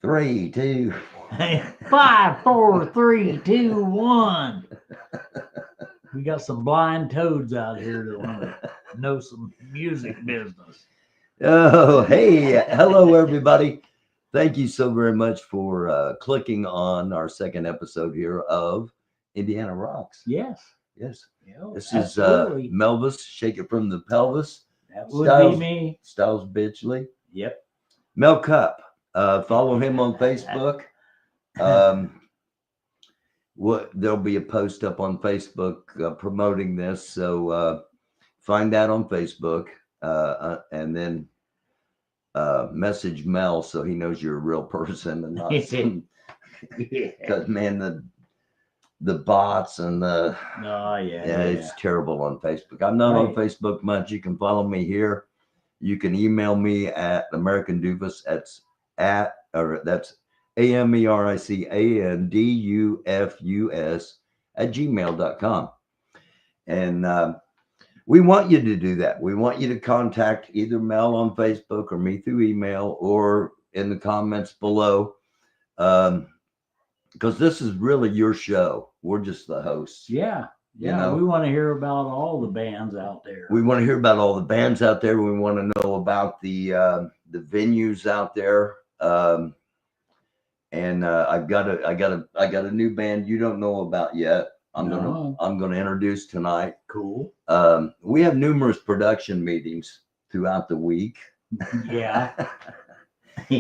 3, 2. 5, 4, 3, 2, 1. We got some blind toads out here that want to know some music business. Oh, hey, hello, everybody. Thank you so very much for clicking on our second episode here of Indiana Rocks. Yes. Yes. Yeah, This absolutely. is Melvis, Shake It From the Pelvis. That would be me. Styles Bitchley. Yep. Mellencamp. Follow him on Facebook. There'll be a post up on Facebook promoting this. So find that on Facebook and then message Mel so he knows you're a real person and not some. Because man, the bots and the it's terrible on Facebook. I'm not on Facebook much. You can follow me here. You can email me at American Doofus. That's AmericanDufus@gmail.com. And we want you to do that. We want you to contact either Mel on Facebook or me through email or in the comments below. Because this is really your show. We're just the hosts. Yeah. Yeah. You know? We want to hear about all the bands out there. We want to hear about all the bands out there. We want to know about the venues out there. And I got a new band you don't know about yet. I'm gonna introduce tonight. Cool. We have numerous production meetings throughout the week. Yeah.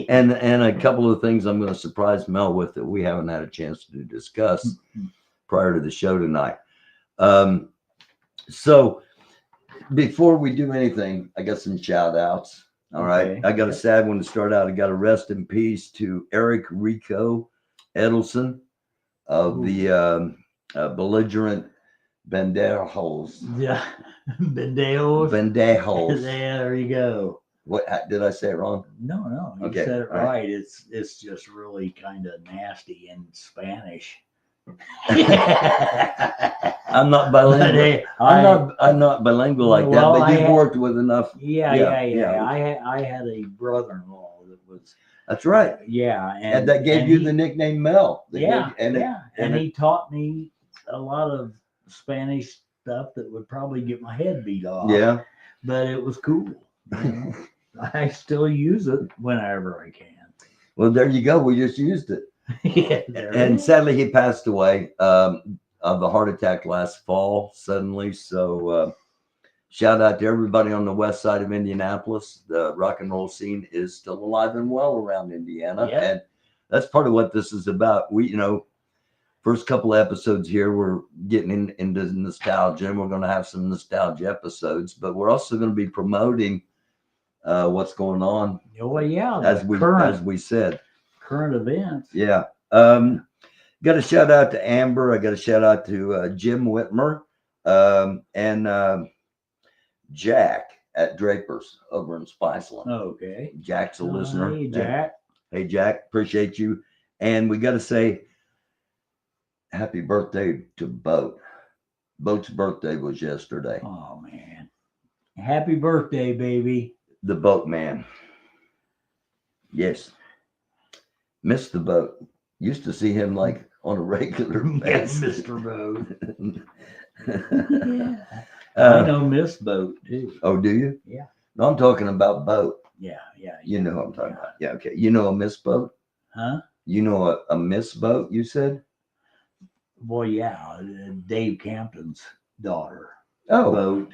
and a couple of things I'm going to surprise Mel with that we haven't had a chance to discuss prior to the show tonight. So before we do anything, I got some shout outs. All right. I got a sad one to start out. I got a rest in peace to Eric Rico Edelson of the belligerent Bandejos. Yeah. Bandejos. Bandejos. There you go. What did I say it wrong? No, you said it right. It's just really kind of nasty in Spanish. I'm not bilingual. I'm not bilingual like that. But you've worked with enough. Yeah. I had a brother-in-law that was. That's right. Yeah, and that gave you the nickname Mel. And he taught me a lot of Spanish stuff that would probably get my head beat off. Yeah, but it was cool. You know? I still use it whenever I can. Well, there you go. We just used it. And sadly, he passed away of a heart attack last fall suddenly. So shout out to everybody on the west side of Indianapolis. The rock and roll scene is still alive and well around Indiana. Yep. And that's part of what this is about. We, first couple of episodes here, we're getting into nostalgia, and we're going to have some nostalgia episodes, but we're also going to be promoting what's going on. Oh yeah, as we said, current events. Yeah. Got a shout out to Amber. I got a shout out to Jim Whitmer and Jack at Draper's over in Spiceland. Okay. Jack's a listener. Hey Jack. Hey Jack, appreciate you. And we got to say happy birthday to Boat. Boat's birthday was yesterday. Oh man. Happy birthday, baby. The Boat Man. Yes. Missed the Boat. Used to see him like on a regular basis. Yes, Mr. Boat. Yeah. I know Miss Boat too. Oh, do you? Yeah. No, I'm talking about Boat. Yeah. You know what I'm talking about. Yeah, okay. You know a Miss Boat? Huh? You know a Miss Boat, you said? Well, yeah. Dave Campton's daughter. Oh. Boat.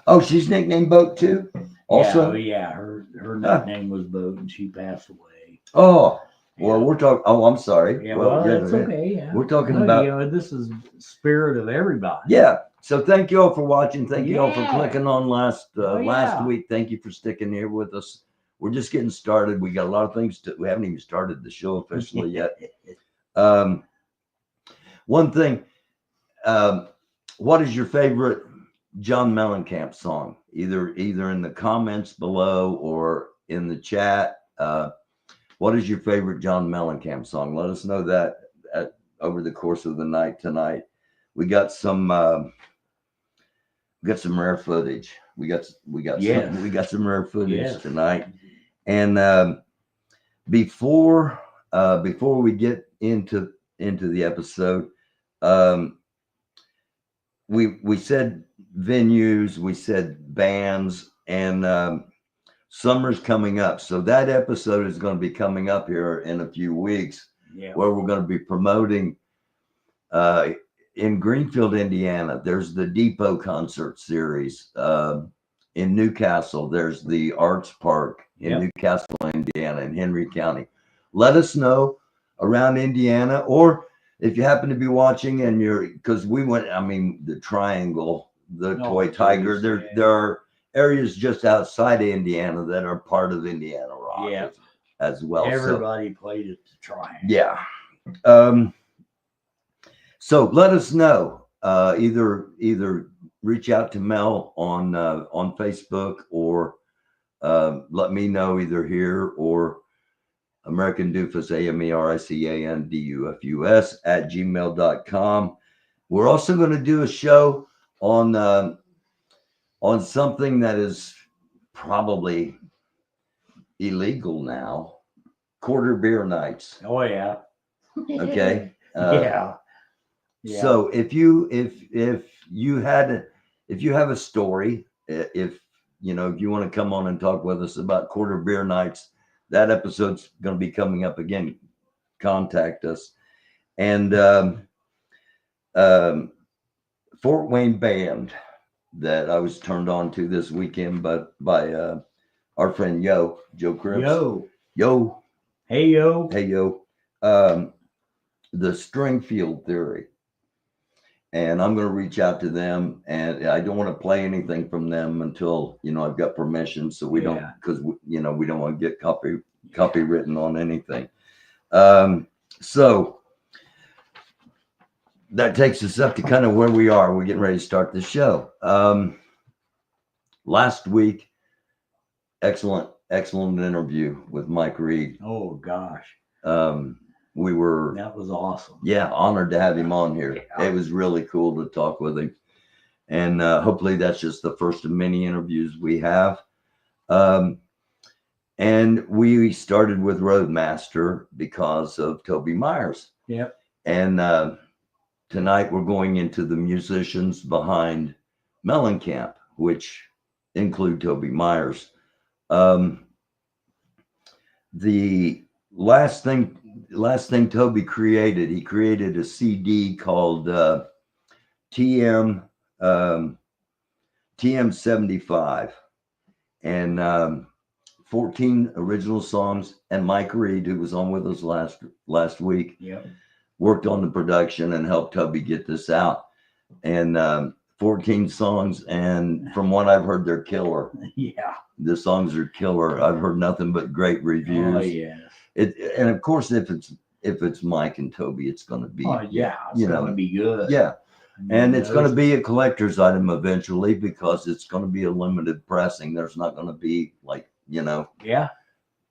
Oh, she's nicknamed Boat too? Also? Yeah. Her nickname was Boat, and she passed away. Oh. Well, we're talking. Oh, I'm sorry. Yeah, well, that's okay. Yeah. We're talking about. This is spirit of everybody. Yeah. So thank you all for watching. Thank you all for clicking on last week. Thank you for sticking here with us. We're just getting started. We got a lot of things we haven't even started the show officially yet. One thing. What is your favorite John Mellencamp song? Either in the comments below or in the chat. What is your favorite John Mellencamp song? Let us know that over the course of the night tonight. We got some rare footage. We got some rare footage tonight. And before before we get into the episode, um, we said venues, we said bands, and summer's coming up. So that episode is going to be coming up here in a few weeks, where we're going to be promoting in Greenfield, Indiana. There's the Depot Concert Series. In Newcastle, there's the Arts Park in Newcastle, Indiana, in Henry County. Let us know around Indiana, or if you happen to be watching and because we went, I mean, the Triangle, the Toy Tiger, there are areas just outside of Indiana that are part of Indiana Rock as well. Everybody played at the Triangle. Yeah. So let us know. Either reach out to Mel on Facebook, or let me know either here or American Doofus, AMERICANDUFUS @gmail.com. We're also going to do a show on something that is probably illegal now: quarter beer nights. Oh yeah. Okay. Yeah. So if you have a story, if you want to come on and talk with us about quarter beer nights, that episode's going to be coming up again. Contact us. And Fort Wayne band that I was turned on to this weekend, but by our friend Joe Cripps. Yo. Hey yo. The Stringfield Theory. And I'm going to reach out to them, and I don't want to play anything from them until I've got permission. So we don't, because we don't want to get copywritten on anything. So that takes us up to kind of where we are. We're getting ready to start the show. Last week, excellent interview with Mike Reed. Oh gosh. That was awesome. Yeah, honored to have him on here. Yeah. It was really cool to talk with him. And hopefully that's just the first of many interviews we have. And we started with Roadmaster because of Toby Myers. Yep. And tonight we're going into the musicians behind Mellencamp, which include Toby Myers. The last thing Toby created, he created a CD called TM 75, and 14 original songs. And Mike Reed, who was on with us last week, worked on the production and helped Toby get this out. And 14 songs, and from what I've heard, they're killer. Yeah, the songs are killer. I've heard nothing but great reviews. Oh yeah. And of course, if it's Mike and Toby, it's going to be. Oh yeah, it's going to be good. Yeah, and it's going to be a collector's item eventually, because it's going to be a limited pressing. There's not going to be Yeah,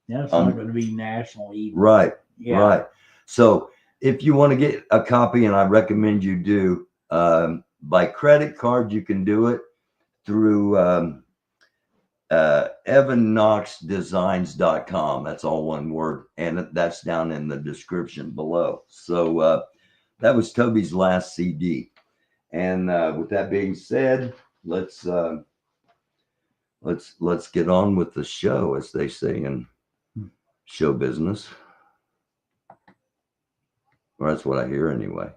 it's not going to be national either. Right. Yeah. Right. So if you want to get a copy, and I recommend you do, by credit card, you can do it through EvanKnoxDesigns.com. That's all one word, and that's down in the description below. So that was Toby's last CD. And with that being said, let's get on with the show, as they say in show business. Or that's what I hear anyway.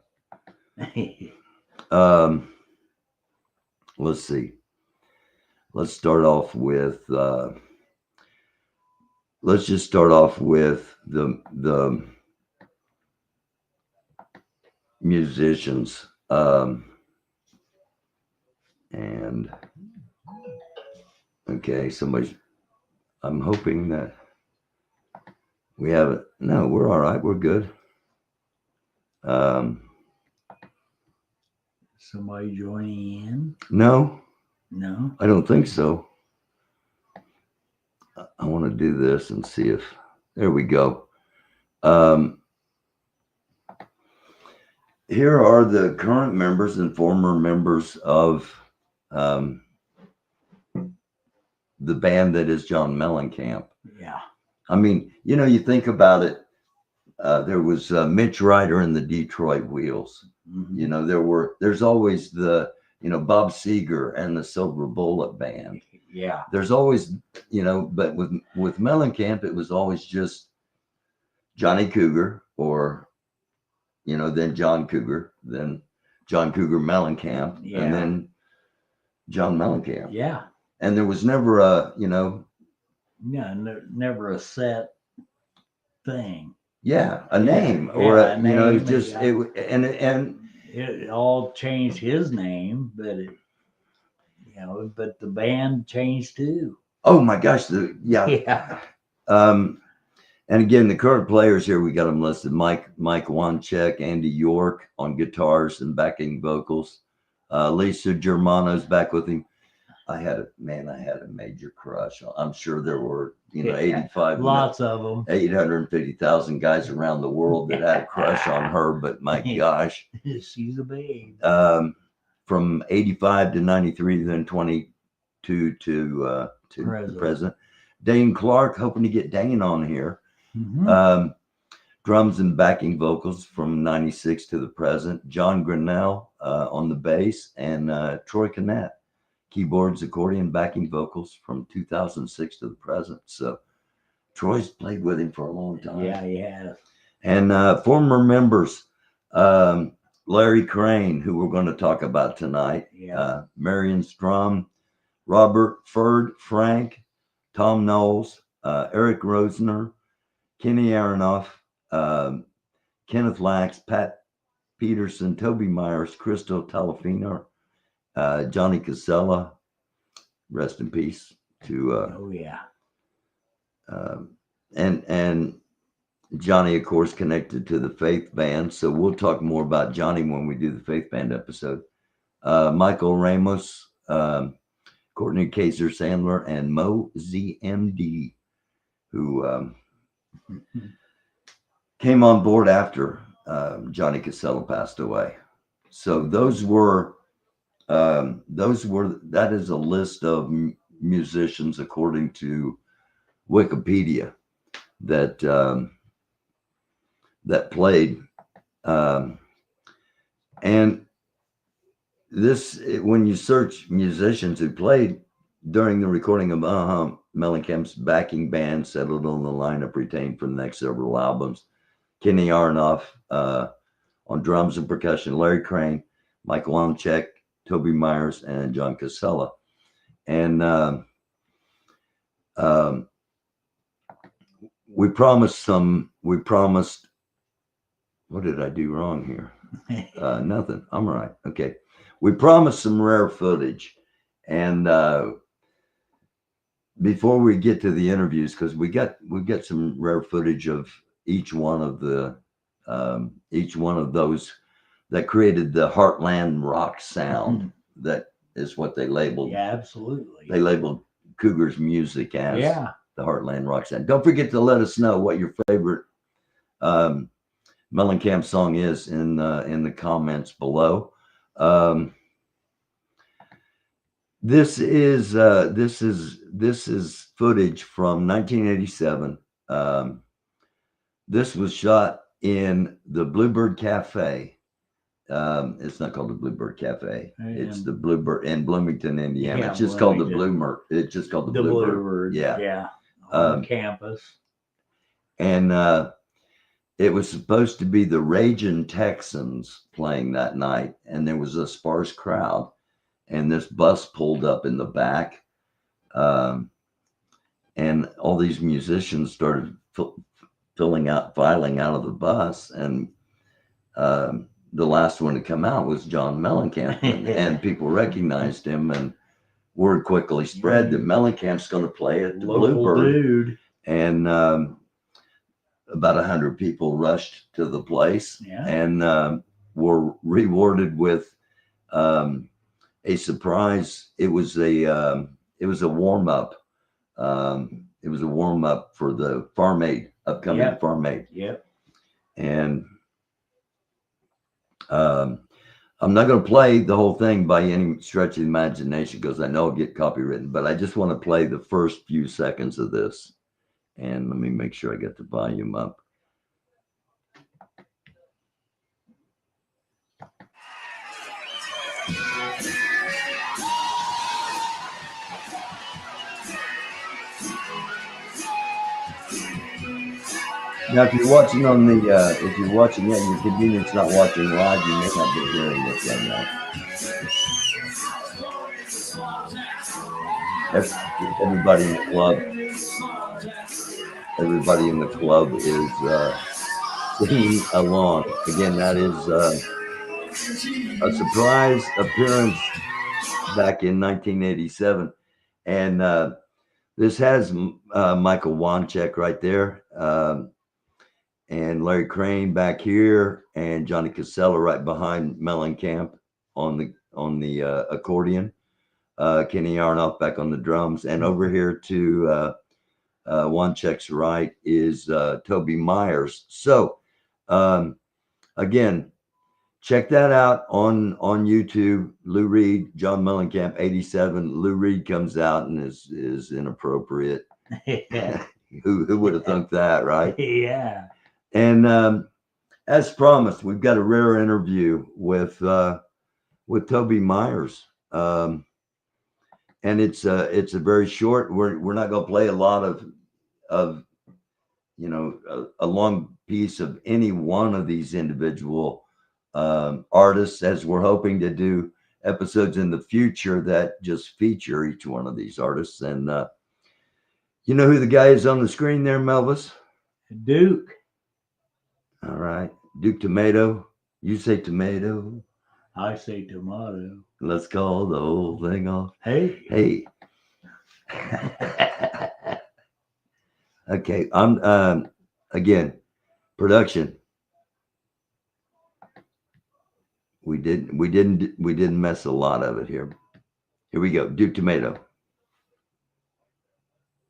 Let's see. Let's start off with let's just start off with the musicians. And okay, I'm hoping that we have it. No, we're all right. We're good. Somebody joining in? No, I don't think so. I want to do this and see if there we go. Here are the current members and former members of the band that is John Mellencamp. Yeah. I mean, you think about it. there was Mitch Ryder and the Detroit Wheels. Mhm. You know, there's always the, you know, Bob Seger and the Silver Bullet Band. Yeah. There's always, you know, but with Mellencamp, it was always just Johnny Cougar, or, you know, then John Cougar, then John Cougar Mellencamp, Yeah. and then John Mellencamp. Yeah. And there was never a, you know, Yeah. Never a set thing. yeah, a Yeah, name, yeah, or a you know, name, it's just yeah. and It all changed his name, but it, you know, but the band changed too. oh my gosh, yeah. Yeah. And again, the current players here, we got them listed: Mike Wanchic, Andy York on guitars and backing vocals. Lisa Germano's back with him. I had a major crush. I'm sure there were, you know, Yeah, 85, lots of them. 850,000 guys around the world that had a crush on her. But my gosh, She's a babe. From 85 to 93, then 22 to the present. Dane Clark, hoping to get Dane on here. Mhm. Drums and backing vocals from 96 to the present. John Grinnell on the bass, and Troy Cannett, keyboards, accordion, backing vocals from 2006 to the present. So Troy's played with him for a long time. Yeah, he has. And former members, Larry Crane, who we're going to talk about tonight, Yeah. Marion Strum, Robert Ferd, Frank, Tom Knowles, Eric Rosner, Kenny Aronoff, Kenneth Lax, Pat Peterson, Toby Myers, Crystal Talafino, Johnny Casella, rest in peace to Oh yeah. and Johnny, of course, connected to the Faith Band. So we'll talk more about Johnny when we do the Faith Band episode. Michael Ramos, Courtney Kaiser Sandler, and Mo ZMD, who came on board after Johnny Casella passed away. So that is a list of musicians according to Wikipedia that that played, and this, when you search musicians who played during the recording of Mellencamp's backing band settled on the lineup retained for the next several albums. Kenny Aronoff on drums and percussion, Larry Crane, Mike Wanchic, Toby Myers, and John Casella. And we promised, what did I do wrong here? Nothing. I'm all right. Okay. We promised some rare footage. And before we get to the interviews, because we've got some rare footage of each one of those that created the Heartland rock sound. That is what they labeled. Yeah, absolutely. They labeled Cougar's music as the Heartland rock sound. Don't forget to let us know what your favorite Mellencamp song is in the comments below. This is footage from 1987. This was shot in the Bluebird Cafe. It's not called the Bluebird Cafe. It's the Bluebird in Bloomington, Indiana. Yeah, it's just called the Bluebird. It's just called the Bluebird. Yeah. On campus. And it was supposed to be the Ragin' Texans playing that night, and there was a sparse crowd. And this bus pulled up in the back, and all these musicians started filing out of the bus, and the last one to come out was John Mellencamp, and people recognized him, and word quickly spread that Mellencamp's going to play at the Bluebird, dude. And about 100 people rushed to the place, and were rewarded with a surprise. It was a warm up. It was a warm up for the Farm Aid, upcoming Farm Aid. Yep. And I'm not going to play the whole thing by any stretch of the imagination because I know I'll get copywritten, but I just want to play the first few seconds of this. And let me make sure I get the volume up. Now, if you're watching on the, if you're watching at your convenience, not watching live, you may not be hearing this right now. Everybody in the club, everybody in the club is singing along. Again, that is a surprise appearance back in 1987, and this has Michael Wanchic right there. And Larry Crane back here, and Johnny Casella right behind Mellencamp on the accordion. Kenny Aronoff back on the drums, and over here to Wanchic's right is Toby Myers. So again, check that out on YouTube. Lou Reed, John Mellencamp, 87. Lou Reed comes out and is inappropriate. Yeah. Who would have thunk that, right? Yeah. And as promised, we've got a rare interview with Toby Myers, and it's a very short. We're not going to play a lot of a long piece of any one of these individual artists, as we're hoping to do episodes in the future that just feature each one of these artists. And you know who the guy is on the screen there, Melvis? Duke. All right. Duke Tomato. You say tomato. I say tomato. Let's call the whole thing off. Hey. Okay. I'm again, production. We didn't mess a lot of it here. Here we go. Duke Tomato.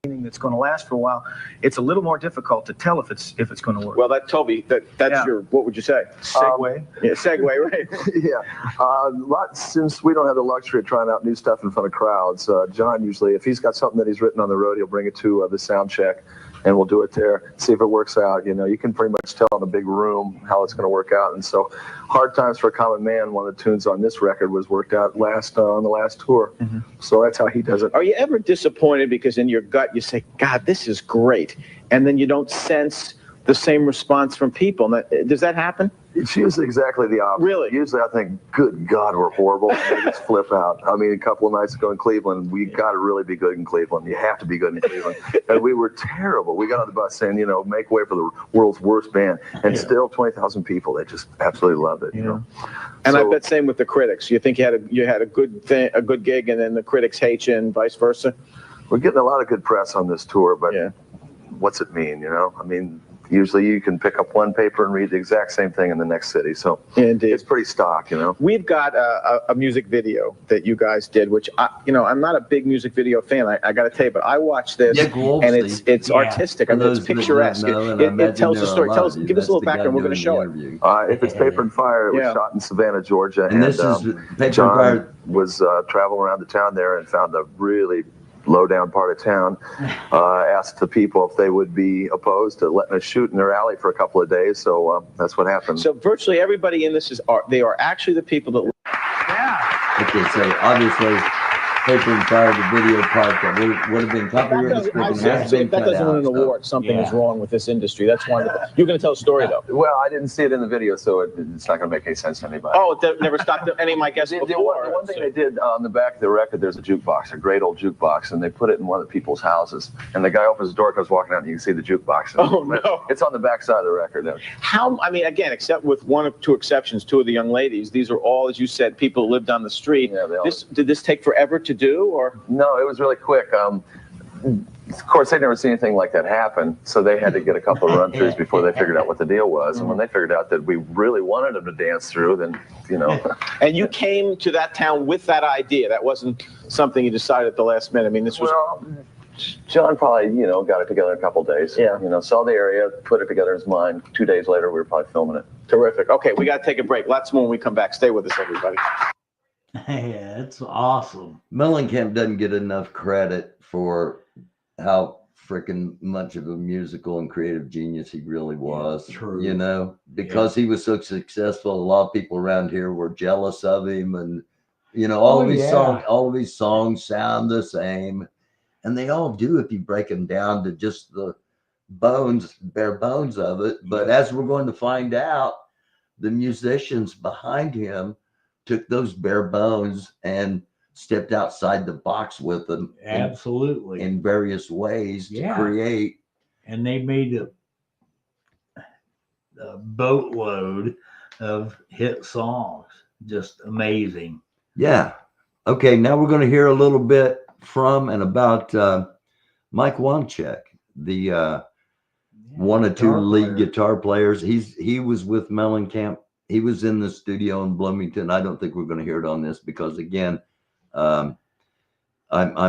That's going to last for a while. It's a little more difficult to tell if it's going to work. Well, Toby, that's your, what would you say? Segue. Yeah, segue, right? Yeah. Since we don't have the luxury of trying out new stuff in front of crowds, John usually, if he's got something that he's written on the road, he'll bring it to the sound check, and we'll do it there, see if it works out. You know, you can pretty much tell in a big room how it's going to work out. And so, Hard Times for a Common Man, one of the tunes on this record, was worked out on the last tour. Mm-hmm. So that's how he does it. Are you ever disappointed because in your gut you say, God, this is great, and then you don't sense the same response from people? Does that happen? It's usually exactly the opposite. Really? Usually I think, good God, we're horrible. And they just flip out. I mean, a couple of nights ago in Cleveland, we got to really be good in Cleveland. You have to be good in Cleveland. And we were terrible. We got on the bus saying, you know, make way for the world's worst band. And still 20,000 people, they just absolutely loved it, you know. And so, I bet same with the critics. You think you had a good gig, and then the critics hate you and vice versa? We're getting a lot of good press on this tour, but what's it mean, you know? I mean, usually you can pick up one paper and read the exact same thing in the next city. So it's pretty stock, you know. We've got a music video that you guys did, which I'm not a big music video fan. I got to tell you, but I watched this, and it's artistic. I mean, it's picturesque. It tells a story. Give us a little background. We're going to show it. If it's Paper and Fire, it was shot in Savannah, Georgia, and this is Paper John and Fire was traveling around the town there and found a really low-down part of town, asked the people if they would be opposed to letting us shoot in their alley for a couple of days. So that's what happened. So virtually everybody in this they are actually the people that. Yeah. Okay, so obviously, Paper and Fire, the video part that would have been copyrighted. If that doesn't win an award, something is wrong with this industry. That's wonderful. You're going to tell a story, though. Well, I didn't see it in the video, so it's not going to make any sense to anybody. Oh, it never stopped any of my guests before. The one thing they did on the back of the record, there's a jukebox, a great old jukebox, and they put it in one of the people's houses. And the guy opens the door, comes walking out, and you can see the jukebox. Oh, no. It's on the back side of the record. Again, except with one or two exceptions, two of the young ladies, these are all, as you said, people who lived on the street. Yeah, did this take forever to do, or? No, it was really quick. Of course, they'd never seen anything like that happen, so they had to get a couple of run-throughs before they figured out what the deal was. And when they figured out that we really wanted them to dance through, then, you know. And you came to that town with that idea. That wasn't something you decided at the last minute. I mean, this was... Well, John probably, got it together in a couple of days. Yeah. Saw the area, put it together in his mind. 2 days later, we were probably filming it. Terrific. Okay, we got to take a break. Lots more when we come back. Stay with us, everybody. Yeah, it's awesome. Mellencamp doesn't get enough credit for how freaking much of a musical and creative genius he really was. True. Because he was so successful, a lot of people around here were jealous of him, and all of his songs sound the same, and they all do if you break them down to just the bare bones of it. But as we're going to find out, the musicians behind him took those bare bones and stepped outside the box with them. Absolutely. In various ways to create. And they made a boatload of hit songs. Just amazing. Yeah. Okay, now we're going to hear a little bit from and about Mike Wanchic, the one or two lead guitar players. He was with Mellencamp. He was in the studio in Bloomington. I don't think we're going to hear it on this because, again, I'm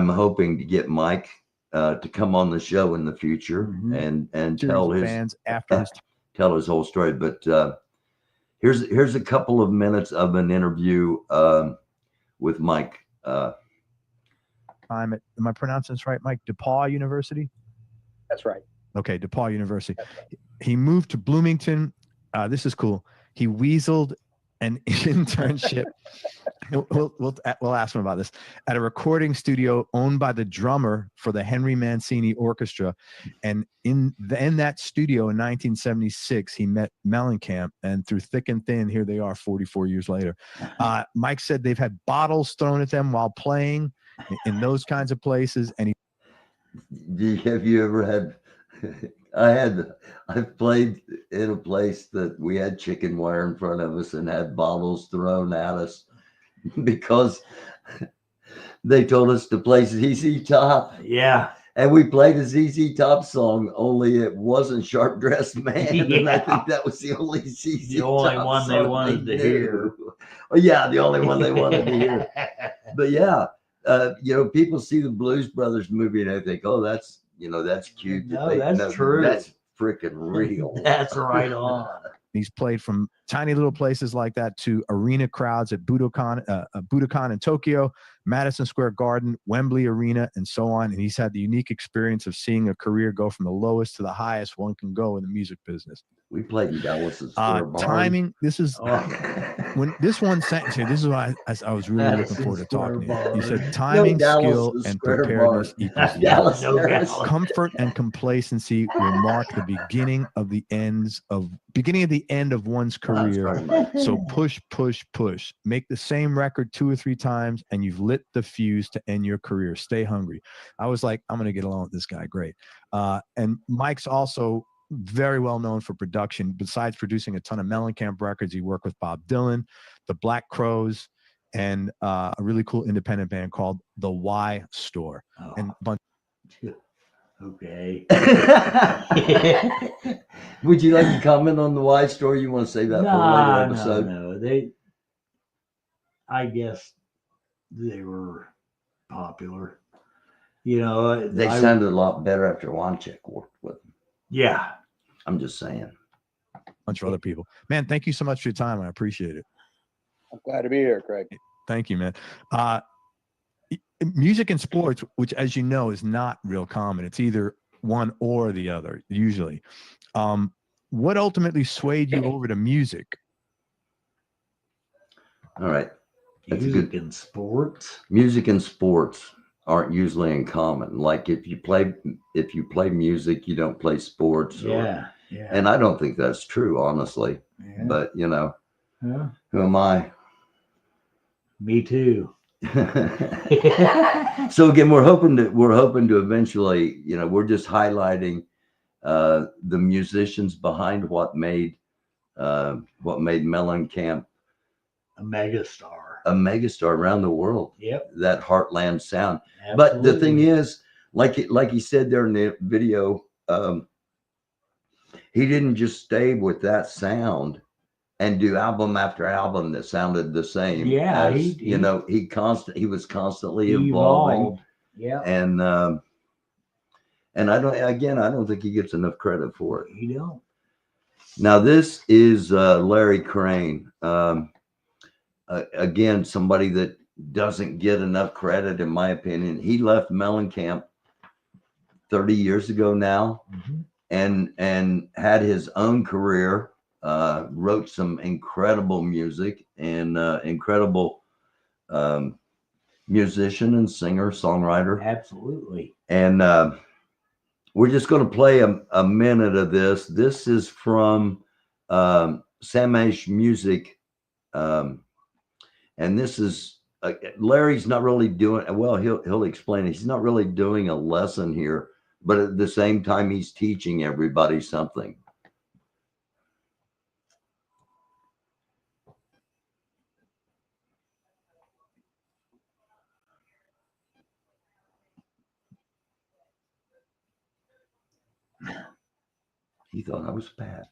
hoping to get Mike to come on the show in the future and tell his fans after his tell his whole story. But here's a couple of minutes of an interview with Mike. Am I pronouncing this right, Mike? DePaul University? That's right. Okay, DePaul University. He moved to Bloomington. This is cool. He weaseled an internship. We'll ask him about this at a recording studio owned by the drummer for the Henry Mancini Orchestra, and in that studio in 1976 he met Mellencamp, and through thick and thin, here they are 44 years later. Mike said they've had bottles thrown at them while playing in those kinds of places. And have you ever had? I've played in a place that we had chicken wire in front of us and had bottles thrown at us because they told us to play ZZ Top. Yeah. And we played a ZZ Top song, only it wasn't Sharp Dressed Man. Yeah. And I think that was the only ZZ The only Top one they wanted to hear. Oh, yeah, the only one they wanted to hear. But yeah, people see the Blues Brothers movie and they think, oh, that's cute. No, that's true. That's freaking real. That's right on. He's played from tiny little places like that to arena crowds at Budokan in Tokyo, Madison Square Garden, Wembley Arena, and so on. And he's had the unique experience of seeing a career go from the lowest to the highest one can go in the music business. We played in Dallas. Timing. This is when this one sentence here. This is what I was really looking forward to talking to you. You said timing, skill, and preparedness equals comfort and complacency will mark the beginning of the end of one's career. So push. Make the same record 2 or 3 times, and you've lit the fuse to end your career. Stay hungry. I was like, I'm going to get along with this guy. Great. And Mike's also very well known for production. Besides producing a ton of Mellencamp records, he worked with Bob Dylan, the Black Crowes, and a really cool independent band called the Y Store. And a bunch. Okay. Would you like to comment on the Y Store? You want to say that for a later episode? No. I guess they were popular. They sounded a lot better after Wanchic worked with them. Yeah. I'm just saying. A bunch of other people. Man, thank you so much for your time. I appreciate it. I'm glad to be here, Craig. Thank you, man. Music and sports, which, as you know, is not real common. It's either one or the other, usually. What ultimately swayed you over to music? All right. Music and sports. Music and sports aren't usually in common. Like if you play music, you don't play sports. Yeah. And I don't think that's true, honestly. Yeah. But who am I? Me too. So again, we're hoping to eventually, we're just highlighting the musicians behind what made Mellencamp a megastar around the world. Yep. That heartland sound. Absolutely. But the thing is, like he said there in the video, he didn't just stay with that sound and do album after album that sounded the same. Yeah, he was constantly evolving. Yeah. And I don't think he gets enough credit for it. You don't. Now this is Larry Crane. Again, somebody that doesn't get enough credit, in my opinion. He left Mellencamp 30 years ago now, and had his own career. Wrote some incredible music and incredible musician and singer, songwriter. Absolutely. And we're just going to play a minute of this. This is from Samash Music, and this is Larry's not really doing well. He'll explain it. He's not really doing a lesson here, but at the same time, he's teaching everybody something. He thought I was bad.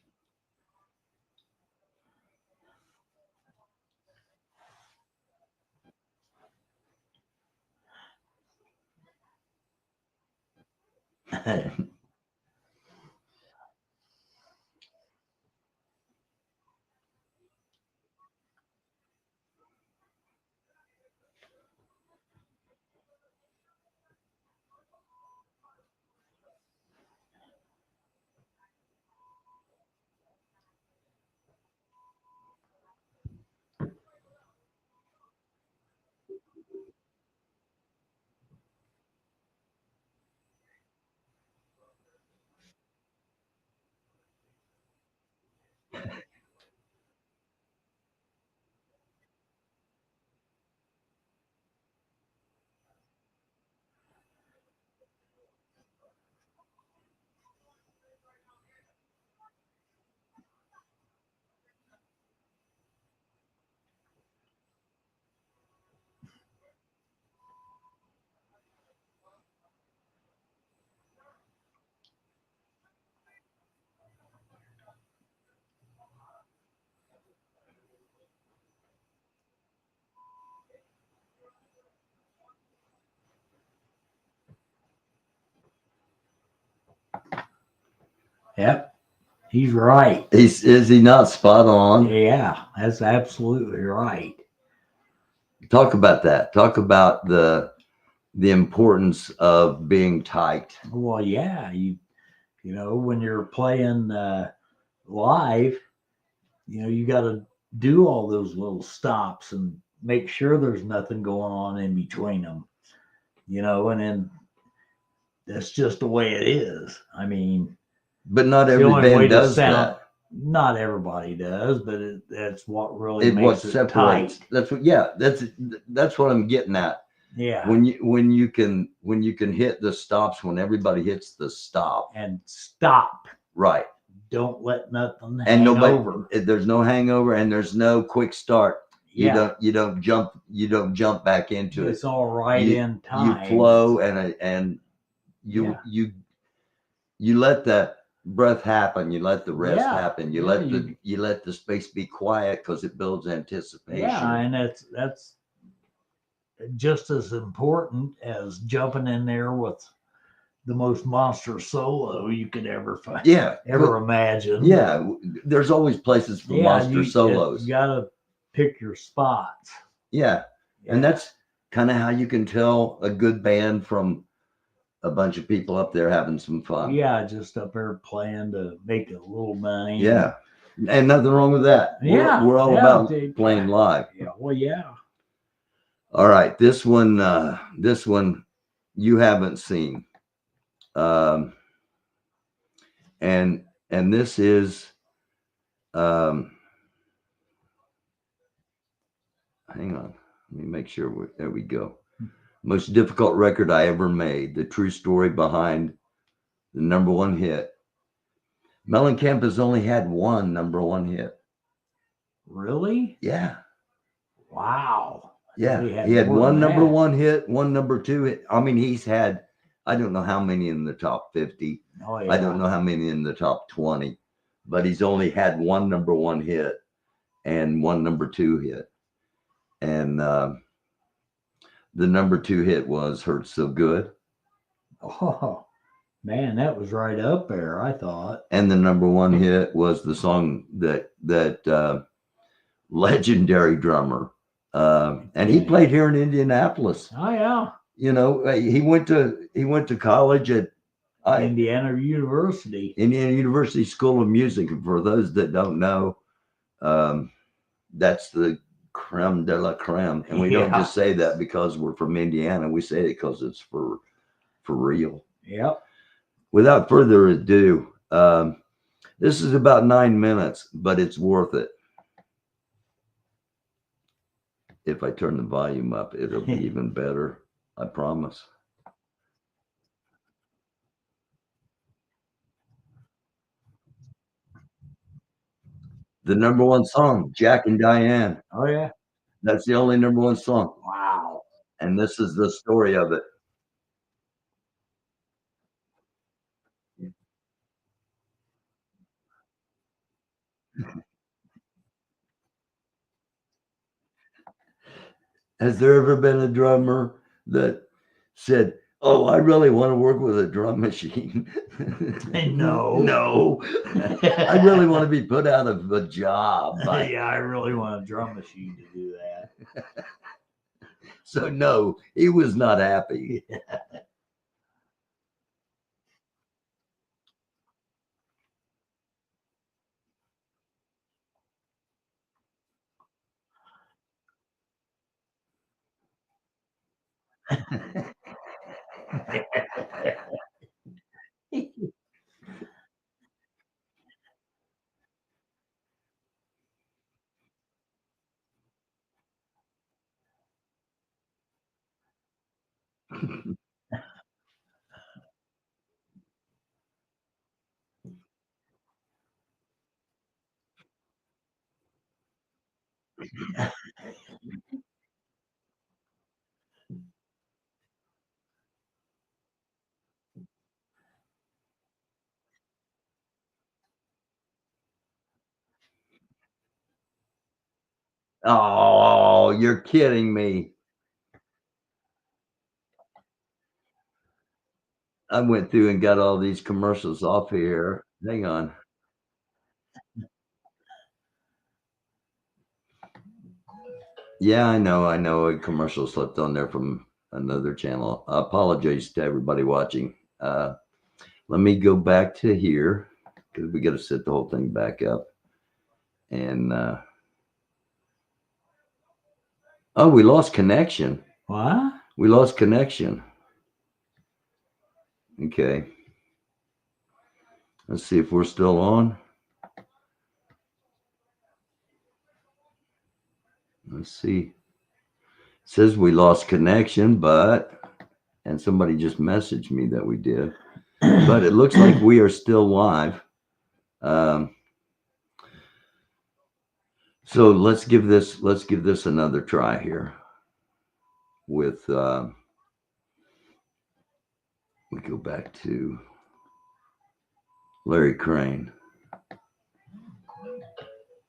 Yep, he's right. Is he not spot on? Yeah, that's absolutely right. Talk about that. Talk about the importance of being tight. Well, yeah, you know, when you're playing live, you know, you got to do all those little stops and make sure there's nothing going on in between them, you know, and then that's just the way it is. I mean, but not every band does that. Not everybody does, but that's what really makes it separates. Tight. That's what. Yeah, that's what I'm getting at. Yeah. When you can hit the stops when everybody hits the stop and stop. Right. Don't let nothing hang over. There's no hangover and there's no quick start. You don't jump back into it. It's all right in time. You flow and you let the breath happen. You let the rest happen. You let the space be quiet because it builds anticipation. Yeah, and that's just as important as jumping in there with the most monster solo you could ever find. Yeah. Ever imagine. Yeah. There's always places for monster solos. You gotta pick your spots. Yeah. And that's kind of how you can tell a good band from a bunch of people up there having some fun. Yeah, just up there playing to make a little money. Yeah. And nothing wrong with that. Yeah. We're all about playing live. Yeah. Well, yeah. All right. This one you haven't seen. And this is hang on, let me make sure there we go. Most difficult record I ever made, the true story behind the #1 hit. Mellencamp has only had one #1 hit. Really? Yeah. Wow. Yeah, he had one #1 hit, one #2 hit. I mean, he's had, I don't know how many in the top 50. Oh, yeah. I don't know how many in the top 20, but he's only had one #1 hit and one #2 hit. And the #2 hit was Hurt So Good. Oh, man, that was right up there, I thought. And the #1 hit was the song that legendary drummer. And he played here in Indianapolis. Oh, yeah. You know, he went to college at Indiana University School of Music. And for those that don't know, that's the creme de la creme. And we don't just say that because we're from Indiana. We say it because it's for real. Yep. without further ado, this is about 9 minutes, but it's worth it. If I turn the volume up, it'll be even better. I promise. The number one song, Jack and Diane. Oh, yeah. That's the only number one song. Wow. And this is the story of it. Has there ever been a drummer that said, "Oh, I really want to work with a drum machine"? No. No. I really want to be put out of a job. Yeah, I really want a drum machine to do that. So no, he was not happy. Oh, you're kidding me. I went through and got all these commercials off here. Hang on. Yeah, I know. A commercial slipped on there from another channel. I apologize to everybody watching. Let me go back to here because we got to set the whole thing back up. And oh, we lost connection. What? We lost connection. Okay. Let's see if we're still on. Let's see. It says we lost connection, and somebody just messaged me that we did. But it looks like we are still live. So let's give this another try here with we go back to Larry Crane.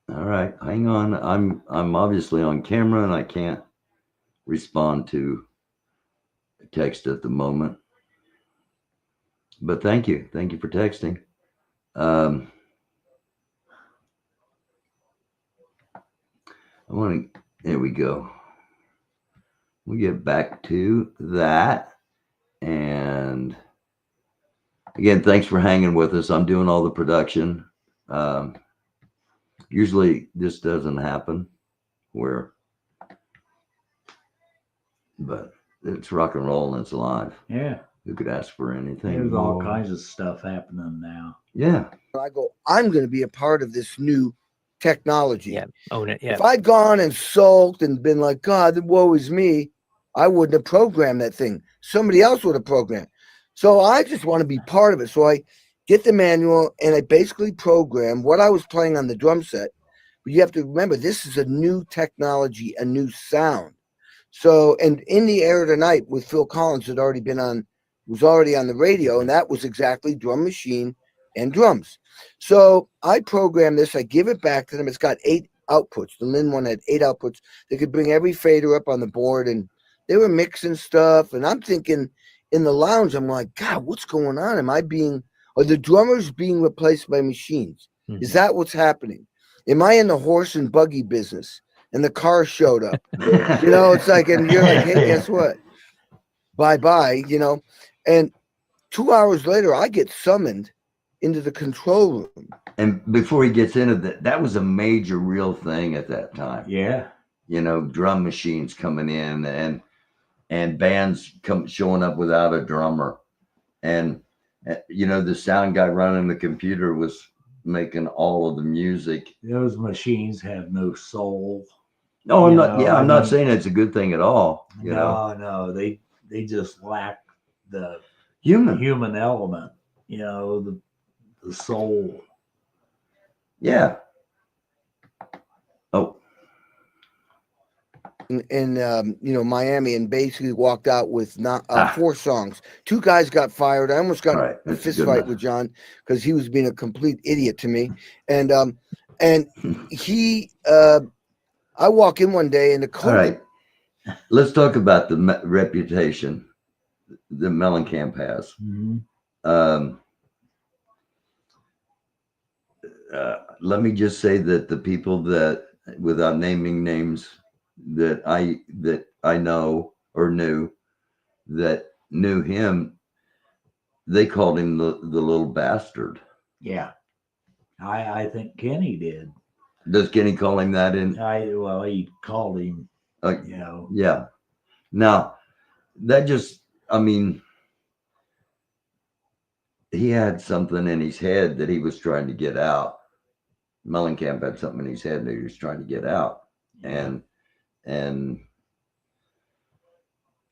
All right, hang on. I'm obviously on camera and I can't respond to text at the moment. But thank you for texting. There we go. We get back to that. And again, thanks for hanging with us. I'm doing all the production. Usually this doesn't happen but it's rock and roll and it's live. Yeah. Who could ask for anything? There's all kinds of stuff happening now. Yeah. I go, I'm going to be a part of this new technology. Yeah, own it. Yeah. If I'd gone and sulked and been like, God, woe is me, I wouldn't have programmed that thing. Somebody else would have programmed. So I just want to be part of it. So I get the manual and I basically program what I was playing on the drum set. But you have to remember, this is a new technology, a new sound. So, and In the Air Tonight with Phil Collins was already on the radio, and that was exactly drum machine and drums. So I program this, I give it back to them. It's got 8 outputs. The Lin one had 8 outputs. They could bring every fader up on the board, and they were mixing stuff. And I'm thinking in the lounge, I'm like, God, what's going on? Are the drummers being replaced by machines? Mm-hmm. Is that what's happening? Am I in the horse and buggy business? And the car showed up. It's like, and you're like, hey, guess what? Bye-bye, And 2 hours later, I get summoned into the control room. And before he gets into that was a major real thing at that time. Yeah. Drum machines coming in and bands showing up without a drummer. And You know, the sound guy running the computer was making all of the music. Those machines have no soul. No, I'm not. Yeah, I'm not saying it's a good thing at all. No, they just lack the human element. You know, the soul. Yeah. Oh. In Miami, and basically walked out with 4 songs. 2 guys got fired. I almost got a fist fight with John because he was being a complete idiot to me. And he, I walk in one day and the coach. All right, let's talk about the reputation that Mellencamp has. Let me just say that the people that, without naming names, that I know or knew that knew him, they called him the little bastard. Yeah, I think Kenny did. Does Kenny call him that? He called him. Yeah. Now that just, I mean, he had something in his head that he was trying to get out. Mellencamp had something in his head that he was trying to get out, and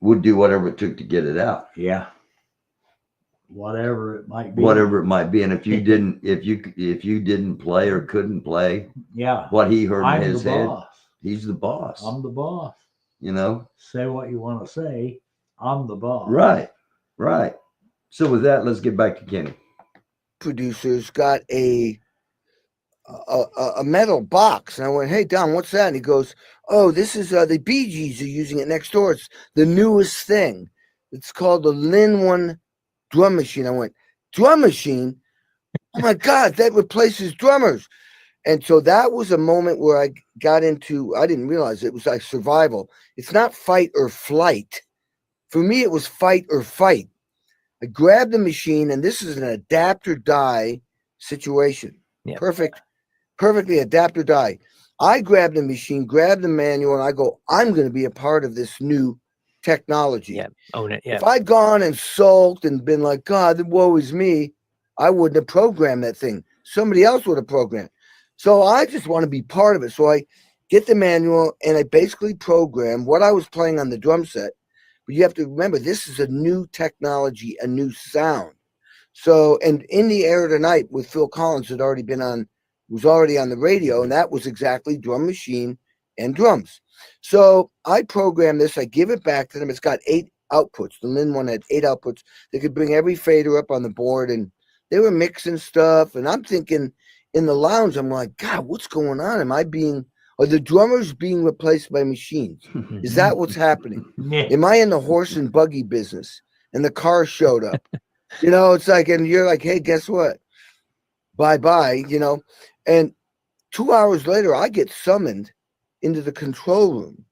would do whatever it took to get it out. Yeah. Whatever it might be. Whatever it might be. And if you didn't, if you didn't play or couldn't play, what he heard in his head, he's the boss. I'm the boss. You know? Say what you want to say. I'm the boss. Right. Right. So with that, let's get back to Kenny. Producers got a metal box, and I went, "Hey Don, what's that?" And he goes, "Oh, this is the Bee Gees are using it next door. It's the newest thing. It's called the Lin 1 drum machine." I went, "Drum machine? Oh my God, that replaces drummers." And so that was a moment where I got into, I didn't realize it was like survival. It's not fight or flight. For me, it was fight or fight. I grabbed the machine, and this is an adapt or die situation. Yeah. Perfectly adapt or die. I grabbed the machine, grabbed the manual, and I go, I'm going to be a part of this new technology. Yeah, own it. Yeah. If I'd gone and sulked and been like, God, woe is me, I wouldn't have programmed that thing. Somebody else would have programmed. So I just want to be part of it. So I get the manual and I basically program what I was playing on the drum set. But you have to remember, this is a new technology, a new sound. So, and In the Air Tonight with Phil Collins was already on the radio, and that was exactly drum machine and drums. So I program this, I give it back to them. It's got 8 outputs. The Lin 1 had 8 outputs. They could bring every fader up on the board, and they were mixing stuff. And I'm thinking in the lounge, I'm like, God, what's going on? Are the drummers being replaced by machines? Is that what's happening? Am I in the horse and buggy business? And the car showed up. It's like, and you're like, hey, guess what? Bye-bye, And 2 hours later, I get summoned into the control room.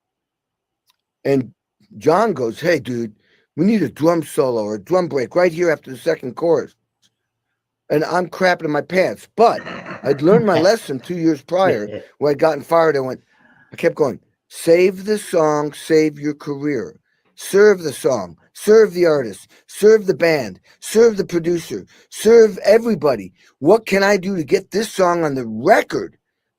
And John goes, hey, dude, we need a drum solo or a drum break right here after the second chorus. And I'm crapping in my pants. But I'd learned my lesson 2 years prior where I'd gotten fired. I kept going, save the song, save your career. Serve the song, serve the artist, serve the band, serve the producer, serve everybody. What can I do to get this song on the record?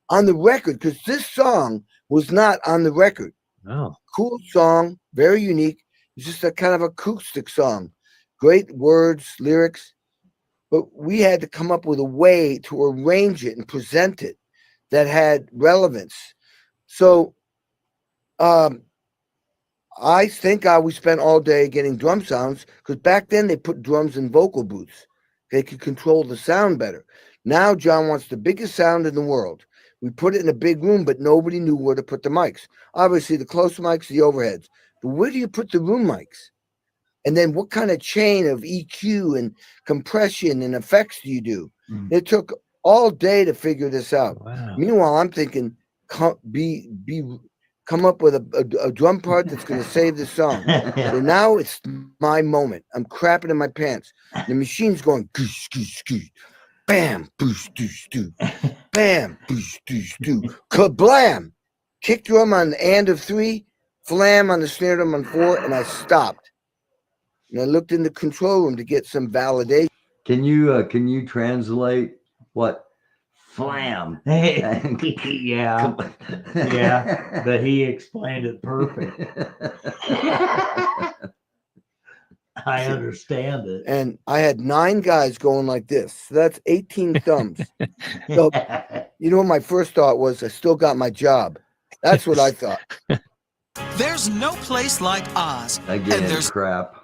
Because this song was not on the record. Oh. Cool song, very unique. It's just a kind of acoustic song. Great words, lyrics. But we had to come up with a way to arrange it and present it that had relevance. So I think we spent all day getting drum sounds, because back then they put drums in vocal booths. They could control the sound better. Now John wants the biggest sound in the world. We put it in a big room, but nobody knew where to put the mics. Obviously, the close mics, the overheads. But where do you put the room mics? And then what kind of chain of EQ and compression and effects do you do? It took all day to figure this out. Wow. Meanwhile, I'm thinking, come up with a drum part that's going to save the song. So now it's my moment. I'm crapping in my pants. The machine's going, goosh, goosh, goosh. Bam, boosh, doosh, doo. Bam, boosh, doosh, doo. Kablam! Kick drum on the and of 3, flam on the snare drum on 4, and I stopped. And I looked in the control room to get some validation. Can you translate what flam? Yeah, but he explained it perfect. I understand it. And I had 9 guys going like this. So that's 18 thumbs. So you know what my first thought was? I still got my job. That's what I thought. There's no place like Oz. Again, and crap.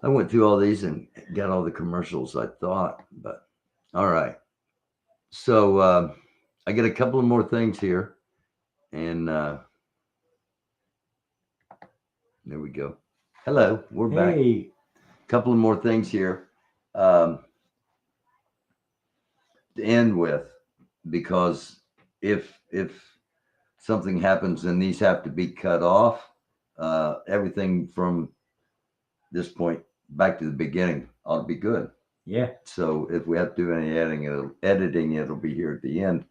I went through all these and got all the commercials I thought, but all right. So I get a couple of more things here, and there we go. Hello, we're back. A couple of more things here to end with, because if something happens and these have to be cut off, everything from this point back to the beginning ought to be good. Yeah. So if we have to do any editing, it'll be here at the end,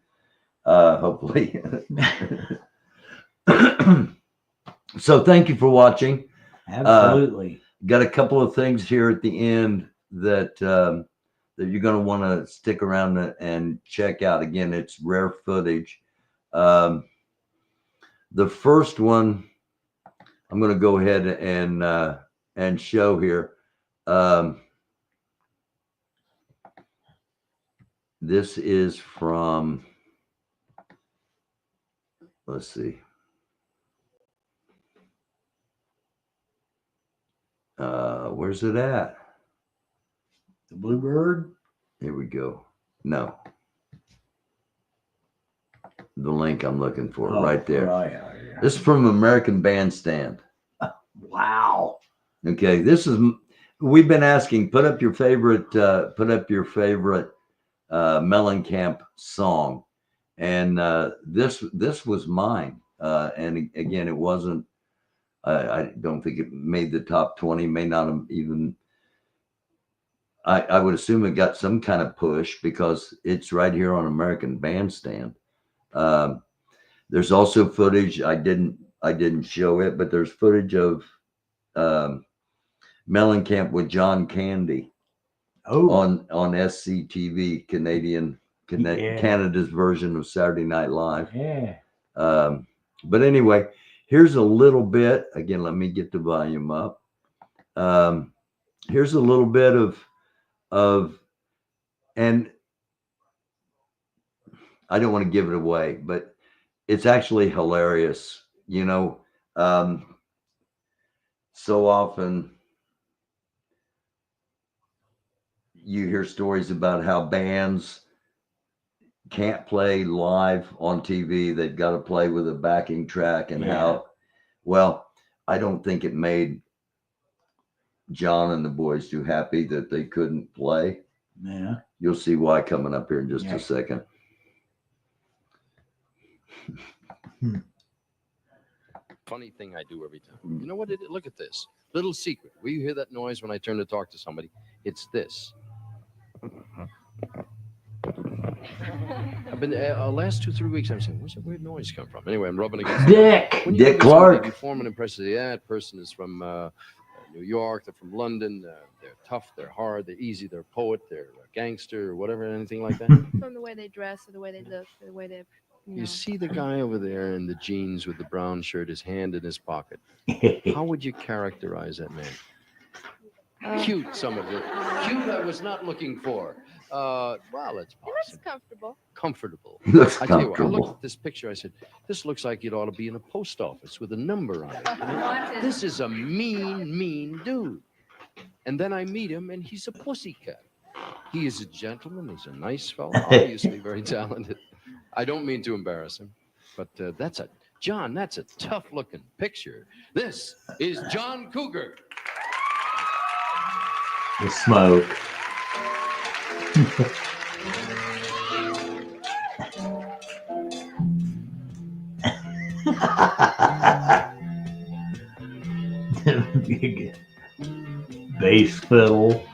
hopefully. So thank you for watching. Absolutely. Got a couple of things here at the end that that you're going to want to stick around and check out. Again, it's rare footage. The first one I'm going to go ahead and show here. This is from, let's see. Where's it at? The Bluebird? Here we go. No. The link I'm looking for, right there. Yeah. This is from American Bandstand. Wow. Okay, we've been asking, put up your favorite Mellencamp song, and this was mine. And again, it wasn't. I don't think it made the top 20. May not have even. I would assume it got some kind of push because it's right here on American Bandstand. There's also footage. I didn't show it, but there's footage of Mellencamp with John Candy on SCTV, Canada's version of Saturday Night Live. Yeah. But anyway, here's a little bit. Again, let me get the volume up. Here's a little bit of, and I don't want to give it away, but it's actually hilarious. You know, so often you hear stories about how bands can't play live on TV. They've got to play with a backing track, and I don't think it made John and the boys too happy that they couldn't play. Yeah. You'll see why coming up here in just a second. Funny thing I do every time. You know what? Look at this. Little secret. Will you hear that noise when I turn to talk to somebody? It's this. I've been last 2-3 weeks. I'm saying, where's that weird noise come from? Anyway, I'm rubbing against Dick Clark. You form an impression. That person is from New York. They're from London. They're tough. They're hard. They're easy. They're a poet. They're a gangster or whatever. Anything like that. From the way they dress, or the way they look, or the way they. You see the guy over there in the jeans with the brown shirt, his hand in his pocket. How would you characterize that man? Cute, some of it. Cute, I was not looking for. Well, it's possible. He looks comfortable. Comfortable. Looks I tell you what, I comfortable. looked at this picture. I said, this looks like it ought to be in a post office with a number on it. You know? This is a mean dude. And then I meet him, and he's a pussycat. He is a gentleman. He's a nice fellow. Obviously very talented. I don't mean to embarrass him, but that's a tough-looking picture. This is John Cougar. The smoke. Bass fiddle.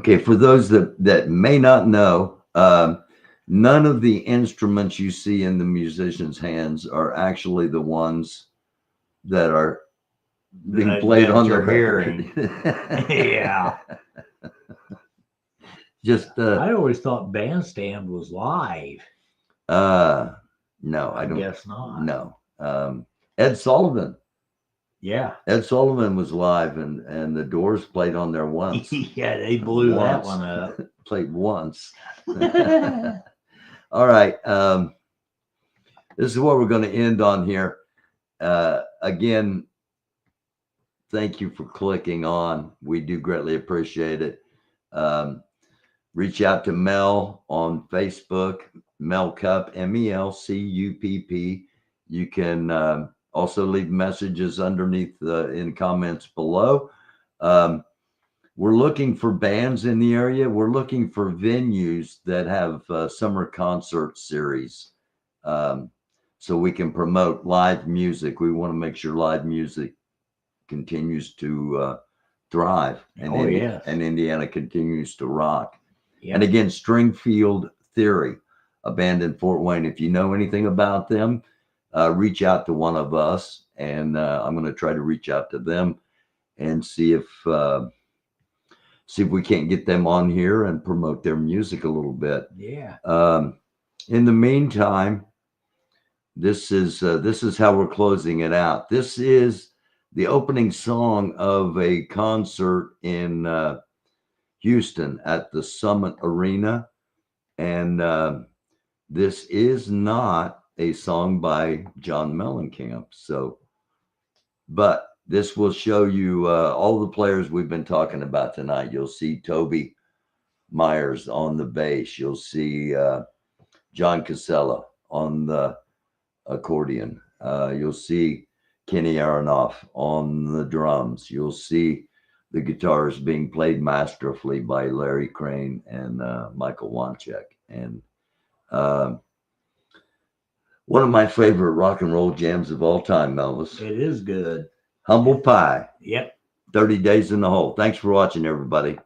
Okay, for those that may not know, none of the instruments you see in the musician's hands are actually the ones that are being played on the record. Yeah. Just I always thought Bandstand was live. No, I don't guess not. No. Ed Sullivan. Yeah. Ed Sullivan was live, and the Doors played on there once. Yeah, they blew that one up. Played once. All right. This is what we're going to end on here. Again, thank you for clicking on. We do greatly appreciate it. Reach out to Mel on Facebook, Melcup, Melcupp. You can also leave messages underneath in comments below. We're looking for bands in the area. We're looking for venues that have summer concert series, so we can promote live music. We want to make sure live music continues to thrive, and and Indiana continues to rock. Yep. And again, Stringfield Theory, a band in Fort Wayne. If you know anything about them, reach out to one of us, and I'm going to try to reach out to them and see if we can't get them on here and promote their music a little bit. Yeah. In the meantime, this is how we're closing it out. This is the opening song of a concert in Houston at the Summit Arena, and this is not a song by John Mellencamp. So, but this will show you all the players we've been talking about tonight. You'll see Toby Myers on the bass. You'll see John Casella on the accordion. You'll see Kenny Aronoff on the drums. You'll see the guitars being played masterfully by Larry Crane and Michael Wanchic. And one of my favorite rock and roll jams of all time, Melvis. It is good. Humble Pie. Yep. 30 Days in the Hole. Thanks for watching, everybody.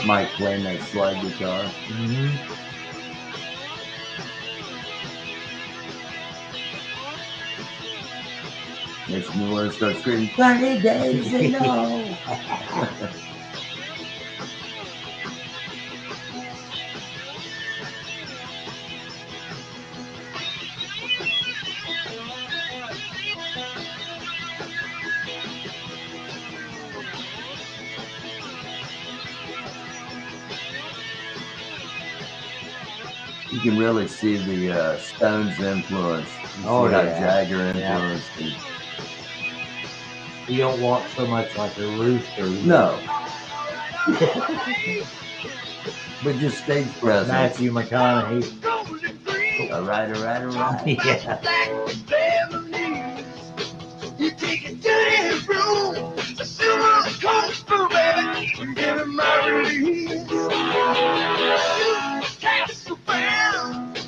Mike playing that slide guitar. Mm-hmm. Makes me want to start screaming, 30 days in a hole. You can really see the Stones influence. You see how Jagger influenced it. You don't walk so much like a rooster. No. But just stage presence. Matthew McConaughey. All right. Yeah. You take it to his room, the silver comes through, baby, give him my release. Castle bound,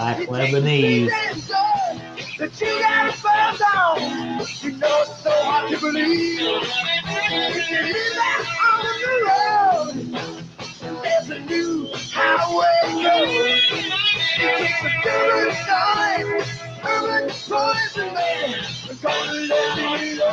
Black Lebanese. That you got a buzz on. You know it's so hard to believe. If you live out on the road, there's a new highway code. It takes a different time. Urban poison man. We're gonna let it go.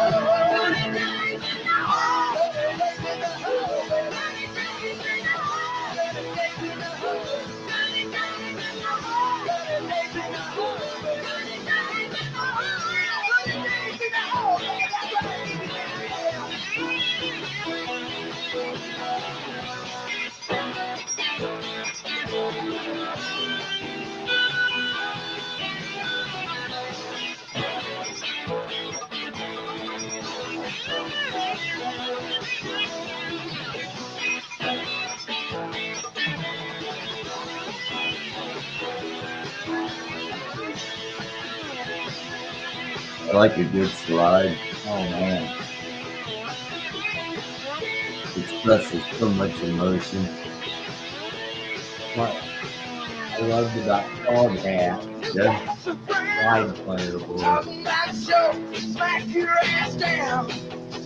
I like a good slide. Oh man. Expresses so much emotion. What I loved about Dog Hat. Yeah. Slide player boy. Smack your ass down.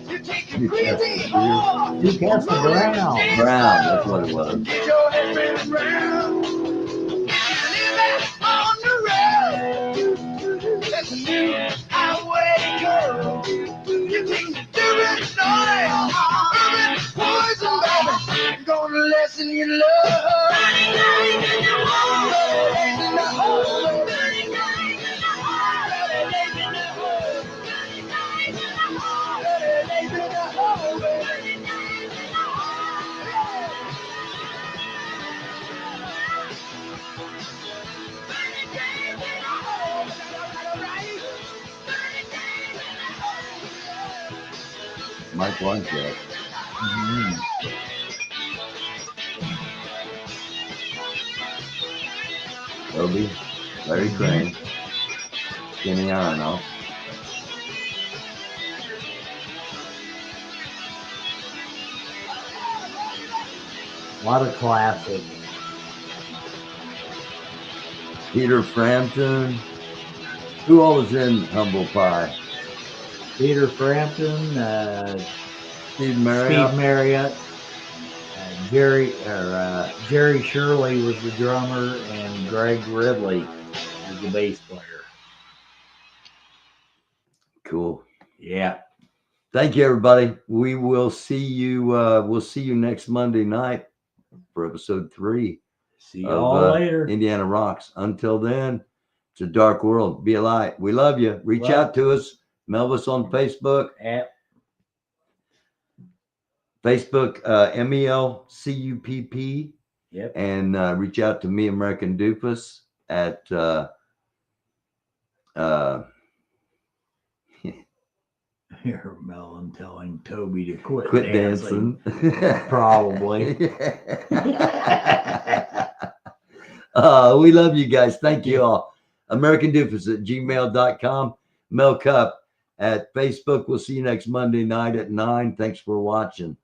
You take it You crazy. cast the Brown. Brown, that's what it was. Get your head spinning round. Live out on the road. That's a new highway code. You take the different noise. Urban poison, baby. Gonna lessen your love. Mike Wanchic. Toby, Larry Crane, Kenny Aronoff. A lot of classics. Peter Frampton. Who all was in Humble Pie? Peter Frampton, Steve Marriott. Steve Marriott, Jerry Shirley was the drummer, and Greg Ridley was the bass player. Cool. Yeah. Thank you, everybody. We will see you. We'll see you next Monday night for episode 3. See y'all later. Indiana Rocks. Until then, it's a dark world. Be a light. We love you. Reach out to us. Mail us on Facebook. Facebook, MELCUPP. Yep. And reach out to me, American Doofus, at Here, Melon telling Toby to quit dancing. Probably. We love you guys. Thank you all. American Doofus at gmail.com. Melcup at Facebook. We'll see you next Monday night at 9. Thanks for watching.